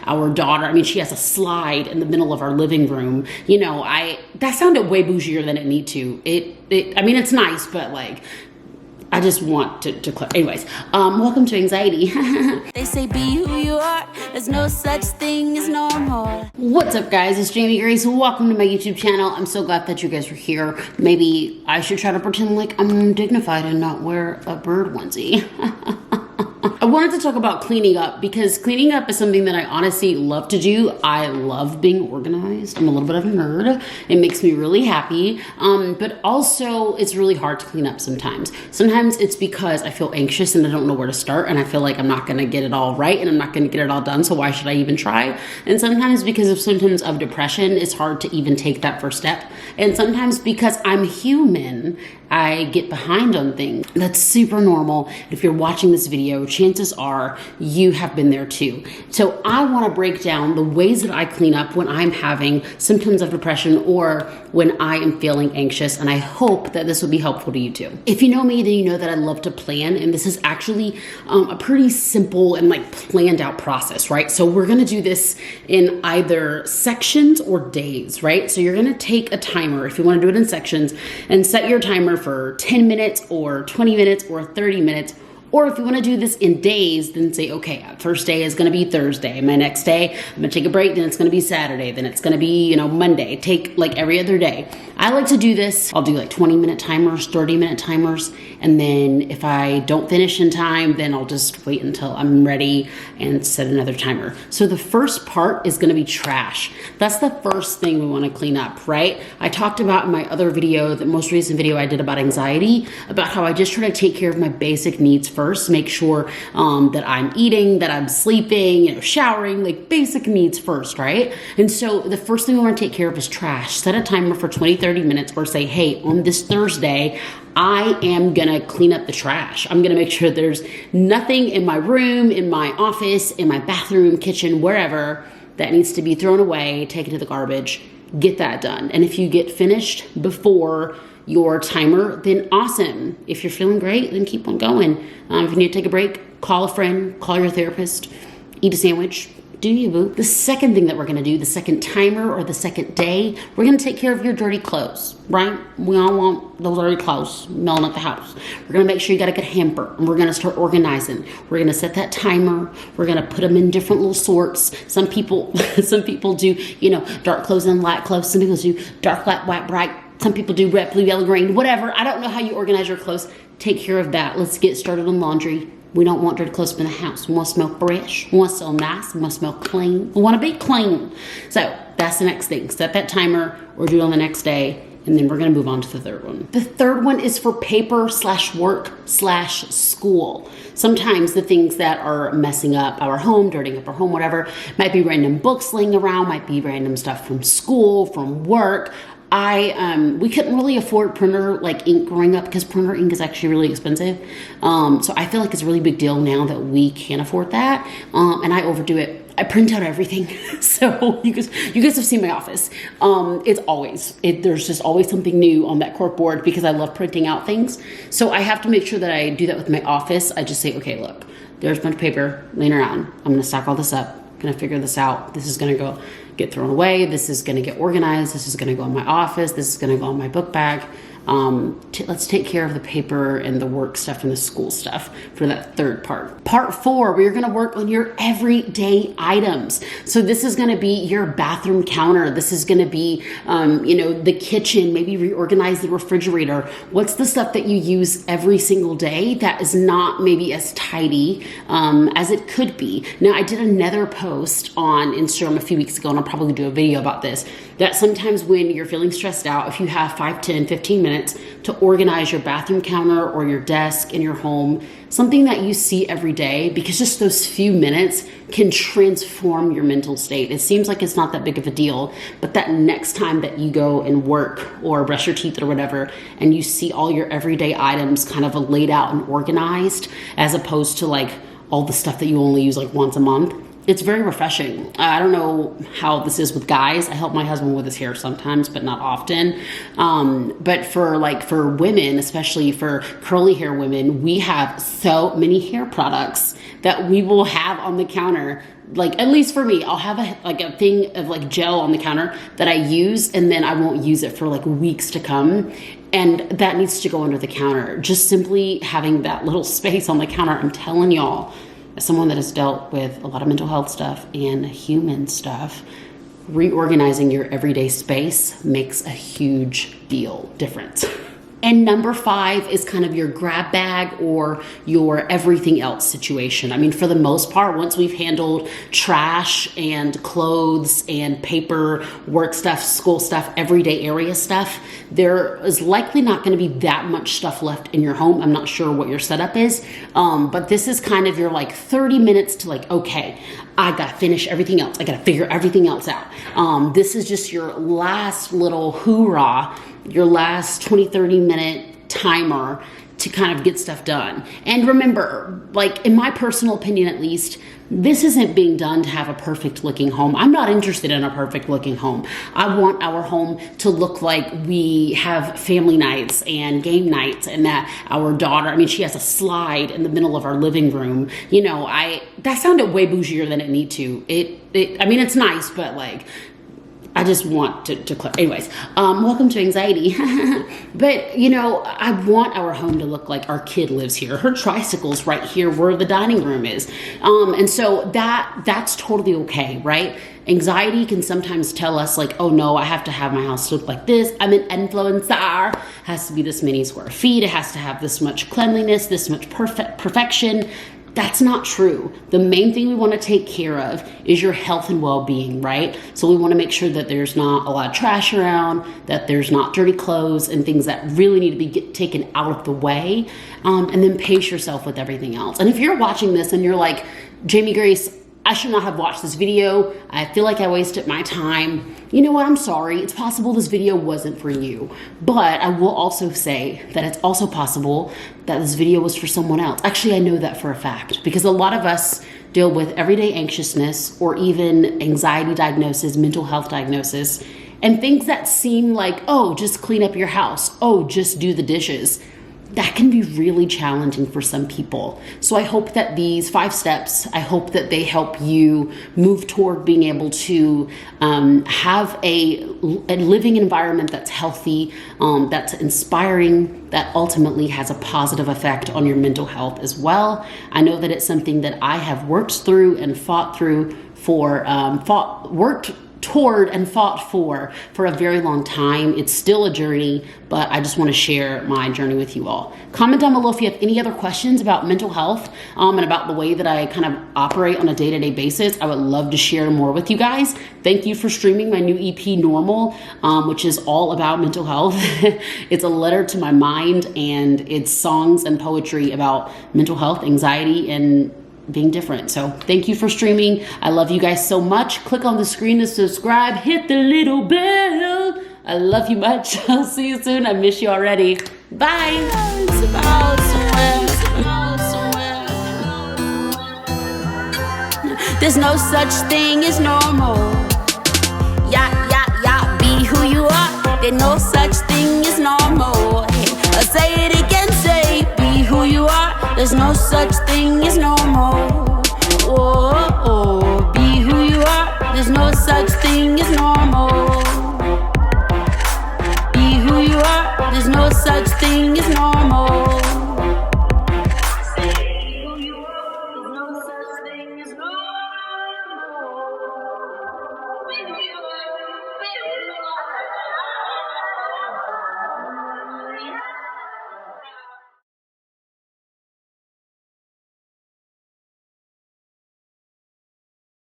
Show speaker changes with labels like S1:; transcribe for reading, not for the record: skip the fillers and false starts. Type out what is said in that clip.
S1: our daughter. I mean, she has a slide in the middle of our living room. You know, that sounded way bougier than it need to. I mean, it's nice, but like, I just want to anyways, welcome to anxiety.
S2: They say be who you are, there's no such thing as normal.
S1: What's up, guys? It's Jamie Grace. Welcome to my YouTube channel. I'm so glad that you guys are here. Maybe I should try to pretend like I'm dignified and not wear a bird onesie. I wanted to talk about cleaning up because cleaning up is something that I honestly love to do. I love being organized. I'm a little bit of a nerd. It makes me really happy. But also it's really hard to clean up sometimes. Sometimes it's because I feel anxious and I don't know where to start, and I feel like I'm not going to get it all right and I'm not going to get it all done. So why should I even try? And sometimes because of symptoms of depression, it's hard to even take that first step. And sometimes because I'm human, I get behind on things. That's super normal. If you're watching this video, chances are you have been there too. So I want to break down the ways that I clean up when I'm having symptoms of depression or when I am feeling anxious, and I hope that this will be helpful to you too. If you know me, then you know that I love to plan, and this is actually a pretty simple and like planned out process, right? So we're going to do this in either sections or days, right? So you're going to take a timer if you want to do it in sections and set your timer for 10 minutes or 20 minutes or 30 minutes. Or if you want to do this in days, then say, okay, first day is going to be Thursday. My next day, I'm going to take a break. Then it's going to be Saturday. Then it's going to be, Monday. Take like every other day. I like to do this. I'll do like 20-minute timers, 30-minute timers. And then if I don't finish in time, then I'll just wait until I'm ready and set another timer. So the first part is going to be trash. That's the first thing we want to clean up, right? I talked about in my other video, the most recent video I did about anxiety, about how I just try to take care of my basic needs first, make sure that I'm eating, that I'm sleeping, showering, like basic needs first, right? And so the first thing we want to take care of is trash. Set a timer for 20, 30 minutes or say, hey, on this Thursday, I am gonna clean up the trash. I'm gonna make sure there's nothing in my room, in my office, in my bathroom, kitchen, wherever that needs to be thrown away, taken to the garbage. Get that done. And if you get finished before your timer, then awesome. If you're feeling great, then keep on going. If you need to take a break, call a friend, call your therapist, eat a sandwich. Do you, boo? The second thing that we're gonna do, the second timer or the second day, we're gonna take care of your dirty clothes, right? We all want those dirty clothes smelling at the house. We're gonna make sure you got a good hamper, and we're gonna start organizing. We're gonna set that timer. We're gonna put them in different little sorts. Some people do, dark clothes and light clothes. Some people do dark, light, white, bright. Some people do red, blue, yellow, green, whatever. I don't know how you organize your clothes. Take care of that. Let's get started on laundry. We don't want dirty clothes in the house. We want to smell fresh. We want to smell nice. We want to smell clean. We want to be clean. So that's the next thing. Set that timer or do it on the next day. And then we're going to move on to the third one. The third one is for paper/work/school. Sometimes the things that are messing up our home, dirtying up our home, whatever, might be random books laying around, might be random stuff from school, from work. We couldn't really afford printer like ink growing up because printer ink is actually really expensive. So I feel like it's a really big deal now that we can't afford that. And I overdo it. I print out everything. So you guys have seen my office. There's just always something new on that cork board because I love printing out things. So I have to make sure that I do that with my office. I just say, okay, look, there's a bunch of paper laying around. I'm going to stack all this up. I'm going to figure this out. This is going to get thrown away. This is going to get organized. This is going to go in my office. This is going to go in my book bag. Let's take care of the paper and the work stuff and the school stuff for that third part. Part 4, we're going to work on your everyday items. So this is going to be your bathroom counter. This is going to be, the kitchen, maybe reorganize the refrigerator. What's the stuff that you use every single day that is not maybe as tidy as it could be? Now, I did another post on Instagram a few weeks ago, and I'll probably do a video about this, that sometimes when you're feeling stressed out, if you have 5, 10, 15 minutes to organize your bathroom counter or your desk in your home, something that you see every day, because just those few minutes can transform your mental state. It seems like it's not that big of a deal, but that next time that you go and work or brush your teeth or whatever, and you see all your everyday items kind of laid out and organized, as opposed to like all the stuff that you only use like once a month, it's very refreshing. I don't know how this is with guys. I help my husband with his hair sometimes, but not often. But for women, especially for curly hair women, we have so many hair products that we will have on the counter like, at least for me, I'll have a thing of like gel on the counter that I use, and then I won't use it for like weeks to come. And that needs to go under the counter. Just simply having that little space on the counter, I'm telling y'all, as someone that has dealt with a lot of mental health stuff and human stuff, reorganizing your everyday space makes a huge difference. And number 5 is kind of your grab bag or your everything else situation. I mean, for the most part, once we've handled trash and clothes and paper, work stuff, school stuff, everyday area stuff, there is likely not going to be that much stuff left in your home. I'm not sure what your setup is, but this is kind of your like 30 minutes to like, okay, I got to finish everything else. I got to figure everything else out. This is just your last little hoorah, your last 20-30 minute timer to kind of get stuff done. And remember, like in my personal opinion at least, this isn't being done to have a perfect looking home. I'm not interested in a perfect looking home. I want our home to look like we have family nights and game nights, and that our daughter, I mean, she has a slide in the middle of our living room. You know, that sounded way bougier than it need to. I mean, it's nice, but like, I just want to anyways, welcome to anxiety. But, you know, I want our home to look like our kid lives here. Her tricycle's right here where the dining room is. And so that's totally okay, right? Anxiety can sometimes tell us like, oh no, I have to have my house look like this. I'm an influencer. It has to be this many square feet. It has to have this much cleanliness, this much perfection. That's not true. The main thing we want to take care of is your health and well-being, right? So we want to make sure that there's not a lot of trash around, that there's not dirty clothes and things that really need to be taken out of the way, and then pace yourself with everything else. And if you're watching this and you're like, Jamie Grace, I should not have watched this video. I feel like I wasted my time. You know what? I'm sorry. It's possible this video wasn't for you. But I will also say that it's also possible that this video was for someone else. Actually, I know that for a fact because a lot of us deal with everyday anxiousness or even anxiety diagnosis, mental health diagnosis, and things that seem like, oh, just clean up your house. Oh, just do the dishes. That can be really challenging for some people. So I hope that these 5 steps, I hope that they help you move toward being able to have a living environment that's healthy, that's inspiring, that ultimately has a positive effect on your mental health as well. I know that it's something that I have worked through and fought toward and fought for a very long time. It's still a journey, but I just want to share my journey with you all. Comment down below if you have any other questions about mental health and about the way that I kind of operate on a day-to-day basis. I would love to share more with you guys. Thank you for streaming my new EP, Normal, which is all about mental health. It's a letter to my mind, and it's songs and poetry about mental health, anxiety, and being different. So thank you for streaming. I love you guys so much. Click on the screen to subscribe. Hit the little bell. I love you much. I'll see you soon. I miss you already. Bye.
S2: There's no such thing as normal. Yeah, be who you are. There's no such thing as normal. I'll say it again, say be who you are. There's no such thing as normal.